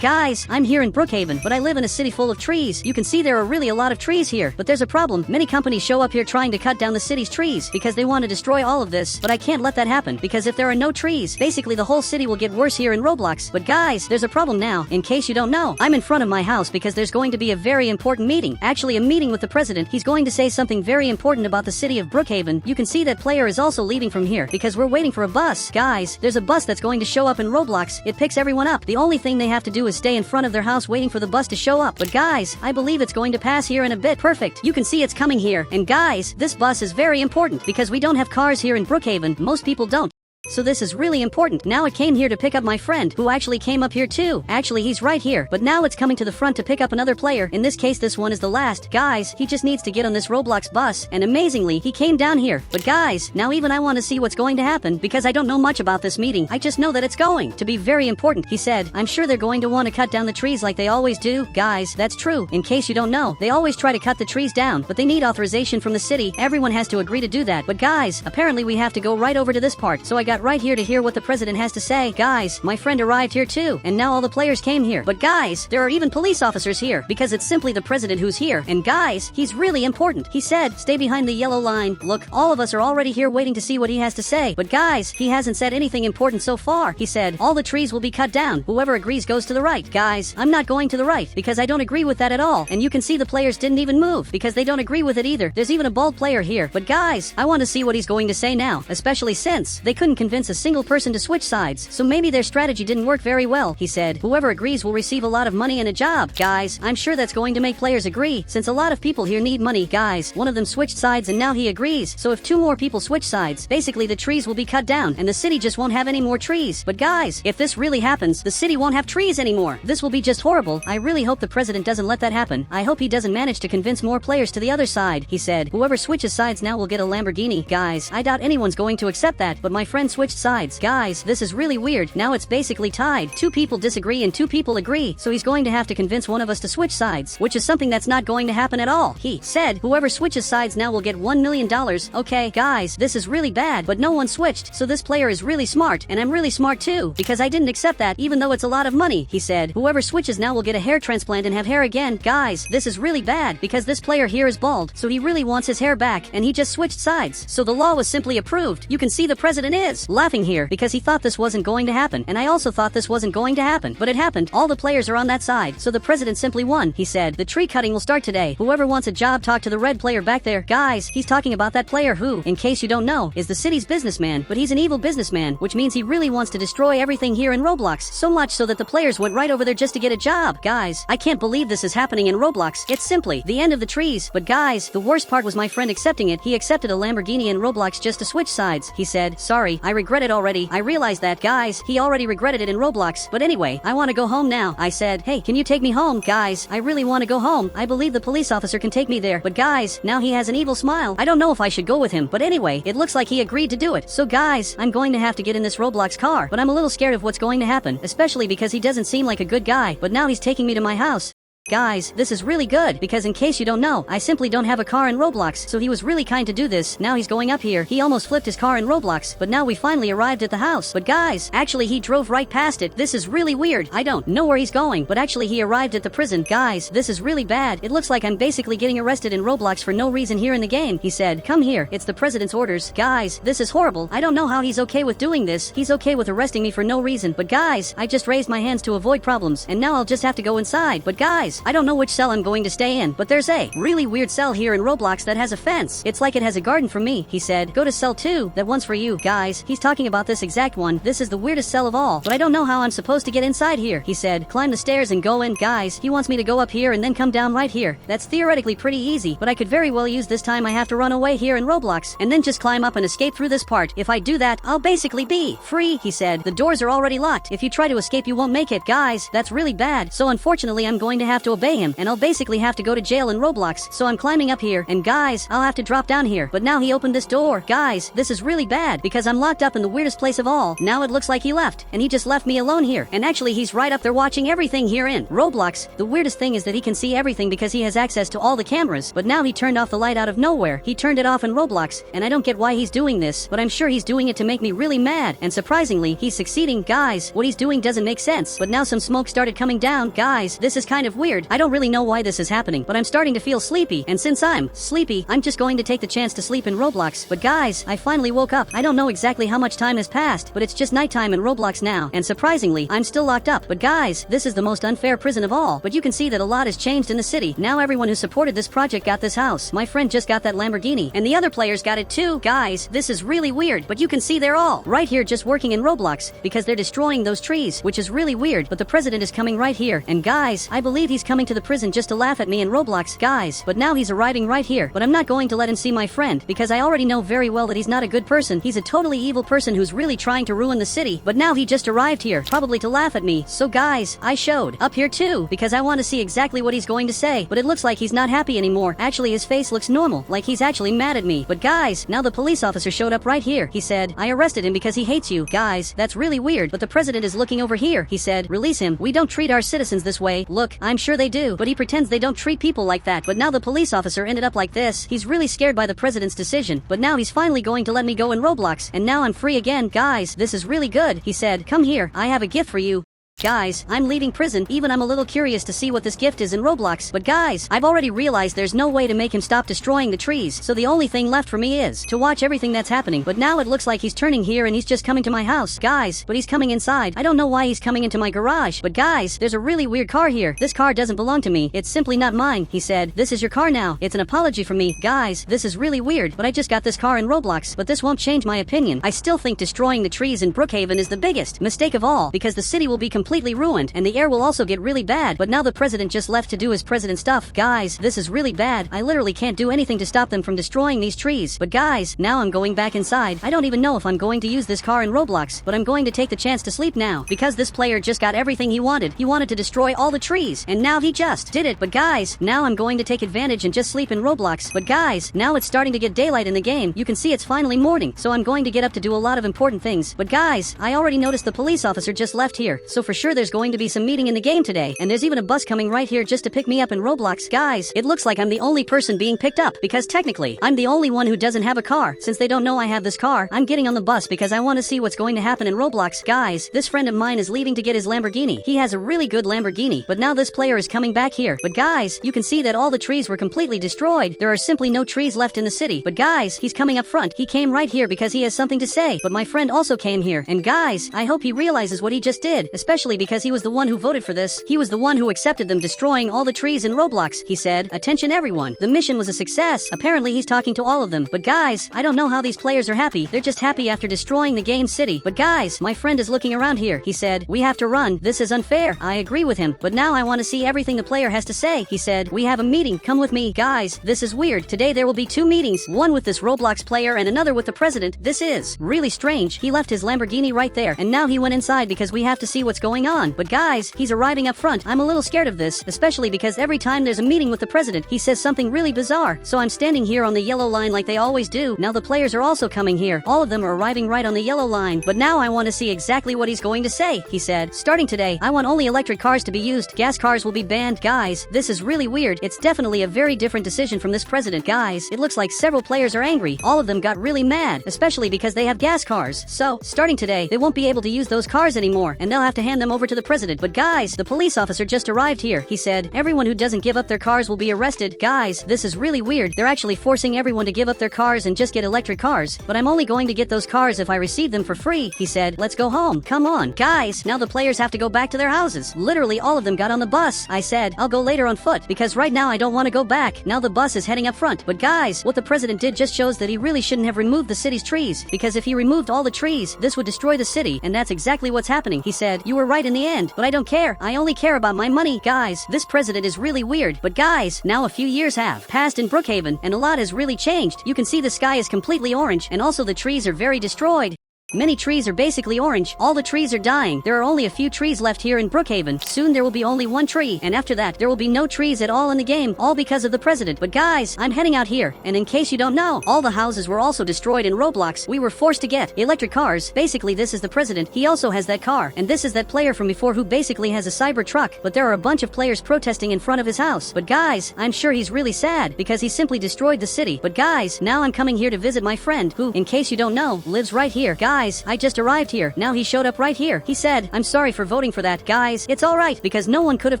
Guys, I'm here in Brookhaven, but I live in a city full of trees. You can see there are really a lot of trees here, but there's a problem. Many companies show up here trying to cut down the city's trees because they want to destroy all of this, but I can't let that happen because if there are no trees, basically the whole city will get worse here in Roblox. But guys, there's a problem now. In case you don't know, I'm in front of my house because there's going to be a very important meeting. Actually, a meeting with the president. He's going to say something very important about the city of Brookhaven. You can see that player is also leaving from here because we're waiting for a bus. Guys, there's a bus that's going to show up in Roblox. It picks everyone up. The only thing they have to do is stay in front of their house waiting for the bus to show up. But guys, I believe it's going to pass here in a bit. Perfect. You can see it's coming here. And guys, this bus is very important because we don't have cars here in Brookhaven. Most people don't. So this is really important. Now it came here to pick up my friend, who actually came up here too. Actually, he's right here. But now it's coming to the front to pick up another player. In this case, this one is the last. Guys, he just needs to get on this Roblox bus. And amazingly, he came down here. But guys, now even I want to see what's going to happen because I don't know much about this meeting. I just know that it's going to be very important. He said, I'm sure they're going to want to cut down the trees like they always do. Guys, that's true. In case you don't know, they always try to cut the trees down, but they need authorization from the city. Everyone has to agree to do that. But guys, apparently we have to go right over to this part. So I got right here to hear what the president has to say. Guys, my friend arrived here too, and now all the players came here. But guys, there are even police officers here because it's simply the president who's here. And guys, he's really important. He said, stay behind the yellow line. Look, all of us are already here waiting to see what he has to say. But guys, he hasn't said anything important so far. He said, all the trees will be cut down. Whoever agrees goes to the right. Guys, I'm not going to the right because I don't agree with that at all. And you can see the players didn't even move because they don't agree with it either. There's even a bald player here. But guys, I want to see what he's going to say now, especially since they couldn't convince a single person to switch sides, so maybe their strategy didn't work very well. He said, whoever agrees will receive a lot of money and a job. Guys, I'm sure that's going to make players agree, since a lot of people here need money. Guys, one of them switched sides and now he agrees, so if two more people switch sides, basically the trees will be cut down and the city just won't have any more trees. But guys, if this really happens, the city won't have trees anymore. This will be just horrible. I really hope the president doesn't let that happen. I hope he doesn't manage to convince more players to the other side. He said, whoever switches sides now will get a Lamborghini. Guys, I doubt anyone's going to accept that, but my friend switched sides. Guys, this is really weird. Now it's basically tied. Two people disagree and two people agree, so he's going to have to convince one of us to switch sides, which is something that's not going to happen at all. He said, whoever switches sides now will get $1 million. Okay, guys, this is really bad, but no one switched, so this player is really smart, and I'm really smart too, because I didn't accept that, even though it's a lot of money. He said, whoever switches now will get a hair transplant and have hair again. Guys, this is really bad, because this player here is bald, so he really wants his hair back, and he just switched sides, so the law was simply approved. You can see the president is laughing here, because he thought this wasn't going to happen, and I also thought this wasn't going to happen, but it happened. All the players are on that side, so the president simply won. He said, the tree cutting will start today. Whoever wants a job, talk to the red player back there. Guys, he's talking about that player who, in case you don't know, is the city's businessman, but he's an evil businessman, which means he really wants to destroy everything here in Roblox, so much so that the players went right over there just to get a job. Guys, I can't believe this is happening in Roblox. It's simply the end of the trees. But guys, the worst part was my friend accepting it. He accepted a Lamborghini in Roblox just to switch sides. He said, sorry, I regret it already. I realized that. Guys, he already regretted it in Roblox, but anyway, I want to go home now. I said, hey, can you take me home? Guys, I really want to go home. I believe the police officer can take me there, but guys, now he has an evil smile. I don't know if I should go with him, but anyway, it looks like he agreed to do it. So guys, I'm going to have to get in this Roblox car, but I'm a little scared of what's going to happen, especially because he doesn't seem like a good guy, but now he's taking me to my house. Guys, this is really good, because in case you don't know, I simply don't have a car in Roblox, so he was really kind to do this. Now he's going up here. He almost flipped his car in Roblox, but now we finally arrived at the house. But guys, actually he drove right past it. This is really weird. I don't know where he's going, but actually he arrived at the prison. Guys, this is really bad. It looks like I'm basically getting arrested in Roblox for no reason here in the game. He said, come here. It's the president's orders. Guys, this is horrible. I don't know how he's okay with doing this. He's okay with arresting me for no reason. But guys, I just raised my hands to avoid problems, and now I'll just have to go inside. But guys, I don't know which cell I'm going to stay in, but there's a really weird cell here in Roblox that has a fence. It's like it has a garden for me. He said, go to cell 2, that one's for you. Guys, he's talking about this exact one. This is the weirdest cell of all, but I don't know how I'm supposed to get inside here. He said, climb the stairs and go in. Guys, he wants me to go up here and then come down right here. That's theoretically pretty easy, but I could very well use this time I have to run away here in Roblox, and then just climb up and escape through this part. If I do that, I'll basically be free. He said, the doors are already locked. If you try to escape, you won't make it. Guys, that's really bad, so unfortunately I'm going to have to to obey him, and I'll basically have to go to jail in Roblox. So I'm climbing up here, and guys, I'll have to drop down here. But now he opened this door. Guys, this is really bad, because I'm locked up in the weirdest place of all. Now it looks like he left, and he just left me alone here. And actually, he's right up there watching everything here in Roblox. The weirdest thing is that he can see everything because he has access to all the cameras. But now he turned off the light out of nowhere. He turned it off in Roblox, and I don't get why he's doing this, but I'm sure he's doing it to make me really mad. And surprisingly, he's succeeding. Guys, what he's doing doesn't make sense. But now some smoke started coming down. Guys, this is kind of weird. I don't really know why this is happening, but I'm starting to feel sleepy. And since I'm sleepy, I'm just going to take the chance to sleep in Roblox. But guys, I finally woke up. I don't know exactly how much time has passed, but it's just nighttime in Roblox now. And surprisingly, I'm still locked up. But guys, this is the most unfair prison of all. But you can see that a lot has changed in the city. Now everyone who supported this project got this house. My friend just got that Lamborghini, and the other players got it too. Guys, this is really weird, but you can see they're all right here just working in Roblox because they're destroying those trees, which is really weird. But the president is coming right here, and guys, I believe he's coming to the prison just to laugh at me in Roblox. Guys, but now he's arriving right here. But I'm not going to let him see my friend because I already know very well that he's not a good person. He's a totally evil person who's really trying to ruin the city. But now he just arrived here, probably to laugh at me. So guys, I showed up here too because I want to see exactly what he's going to say. But it looks like he's not happy anymore. Actually, his face looks normal, like he's actually mad at me. But guys, now the police officer showed up right here. He said, I arrested him because he hates you. Guys, that's really weird, but the president is looking over here. He said, release him. We don't treat our citizens this way. Look, I'm sure they do, but he pretends they don't treat people like that. But now the police officer ended up like this. He's really scared by the president's decision, but now he's finally going to let me go in Roblox, and now I'm free again. Guys, this is really good. He said, come here, I have a gift for you. Guys, I'm leaving prison. Even I'm a little curious to see what this gift is in Roblox. But guys, I've already realized there's no way to make him stop destroying the trees. So the only thing left for me is to watch everything that's happening. But now it looks like he's turning here and he's just coming to my house. Guys, but he's coming inside. I don't know why he's coming into my garage. But guys, there's a really weird car here. This car doesn't belong to me. It's simply not mine. He said, this is your car now. It's an apology from me. Guys, this is really weird, but I just got this car in Roblox. But this won't change my opinion. I still think destroying the trees in Brookhaven is the biggest mistake of all because the city will be completely ruined and the air will also get really bad. But now the president just left to do his president stuff. Guys, this is really bad. I literally can't do anything to stop them from destroying these trees. But guys, now I'm going back inside. I don't even know if I'm going to use this car in Roblox, but I'm going to take the chance to sleep now because this player just got everything he wanted. He wanted to destroy all the trees, and now he just did it. But guys, now I'm going to take advantage and just sleep in Roblox. But guys, now it's starting to get daylight in the game. You can see it's finally morning, so I'm going to get up to do a lot of important things. But guys, I already noticed the police officer just left here, so for sure there's going to be some meeting in the game today, and there's even a bus coming right here just to pick me up in Roblox. Guys, it looks like I'm the only person being picked up because technically I'm the only one who doesn't have a car. Since they don't know I have this car, I'm getting on the bus because I want to see what's going to happen in Roblox. Guys, this friend of mine is leaving to get his Lamborghini. He has a really good Lamborghini, but now this player is coming back here. But guys, you can see that all the trees were completely destroyed. There are simply no trees left in the city. But guys, he's coming up front. He came right here because he has something to say. But my friend also came here, and guys, I hope he realizes what he just did, especially because he was the one who voted for this. He was the one who accepted them destroying all the trees in Roblox. He said, attention everyone, the mission was a success. Apparently he's talking to all of them. But guys, I don't know how these players are happy. They're just happy after destroying the game city. But guys, my friend is looking around here. He said, we have to run. This is unfair. I agree with him. But now I want to see everything the player has to say. He said, we have a meeting. Come with me. Guys, this is weird. Today there will be two meetings. One with this Roblox player and another with the president. This is really strange. He left his Lamborghini right there, and now he went inside because we have to see what's going on. But guys, he's arriving up front. I'm a little scared of this, especially because every time there's a meeting with the president, he says something really bizarre. So I'm standing here on the yellow line like they always do. Now the players are also coming here. All of them are arriving right on the yellow line. But now I want to see exactly what he's going to say. He said, starting today, I want only electric cars to be used. Gas cars will be banned. Guys, this is really weird. It's definitely a very different decision from this president. Guys, it looks like several players are angry. All of them got really mad, especially because they have gas cars. So, starting today, they won't be able to use those cars anymore, and they'll have to hand them over to the president. But guys, the police officer just arrived here. He said, everyone who doesn't give up their cars will be arrested. Guys, this is really weird. They're actually forcing everyone to give up their cars and just get electric cars. But I'm only going to get those cars if I receive them for free. He said, let's go home. Come on. Guys, now the players have to go back to their houses. Literally all of them got on the bus. I said, I'll go later on foot because right now I don't want to go back. Now the bus is heading up front. But guys, what the president did just shows that he really shouldn't have removed the city's trees, because if he removed all the trees, this would destroy the city, and that's exactly what's happening. He said, you were right in the end, but I don't care. I only care about my money. Guys, this president is really weird. But guys, now a few years have passed in Brookhaven, and a lot has really changed. You can see the sky is completely orange, and also the trees are very destroyed. Many trees are basically orange. All the trees are dying. There are only a few trees left here in Brookhaven. Soon there will be only one tree, and after that, there will be no trees at all in the game, all because of the president. But guys, I'm heading out here, and in case you don't know, all the houses were also destroyed in Roblox. We were forced to get electric cars. Basically, this is the president. He also has that car, and this is that player from before who basically has a cyber truck. But there are a bunch of players protesting in front of his house. But guys, I'm sure he's really sad because he simply destroyed the city. But guys, now I'm coming here to visit my friend who, in case you don't know, lives right here. Guys, I just arrived here. Now he showed up right here. He said, "I'm sorry for voting for that." Guys, it's alright because no one could have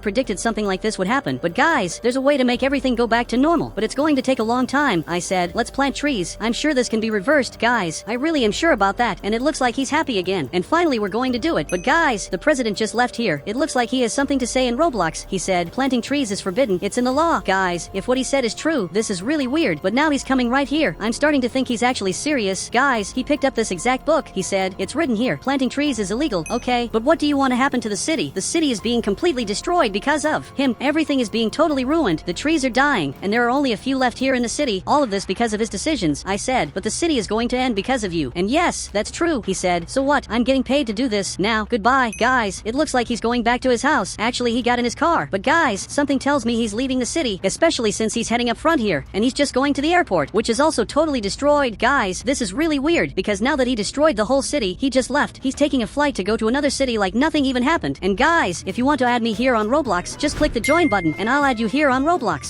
predicted something like this would happen. But guys, there's a way to make everything go back to normal. But it's going to take a long time. I said, let's plant trees. I'm sure this can be reversed. Guys, I really am sure about that. And it looks like he's happy again. And finally we're going to do it. But guys, the president just left here. It looks like he has something to say in Roblox. He said, planting trees is forbidden. It's in the law. Guys, if what he said is true, this is really weird. But now he's coming right here. I'm starting to think he's actually serious. Guys, he picked up this exact book. He said, it's written here. Planting trees is illegal. Okay, but what do you want to happen to the city? The city is being completely destroyed because of him. Everything is being totally ruined. The trees are dying, and there are only a few left here in the city. All of this because of his decisions. I said, but the city is going to end because of you. And yes, that's true. He said, so what? I'm getting paid to do this. Now, goodbye. Guys, it looks like he's going back to his house. Actually, he got in his car. But guys, something tells me he's leaving the city, especially since he's heading up front here. And he's just going to the airport, which is also totally destroyed. Guys, this is really weird because now that he destroyed the whole city, he just left. He's taking a flight to go to another city like nothing even happened. And guys, if you want to add me here on Roblox, just click the join button and I'll add you here on Roblox.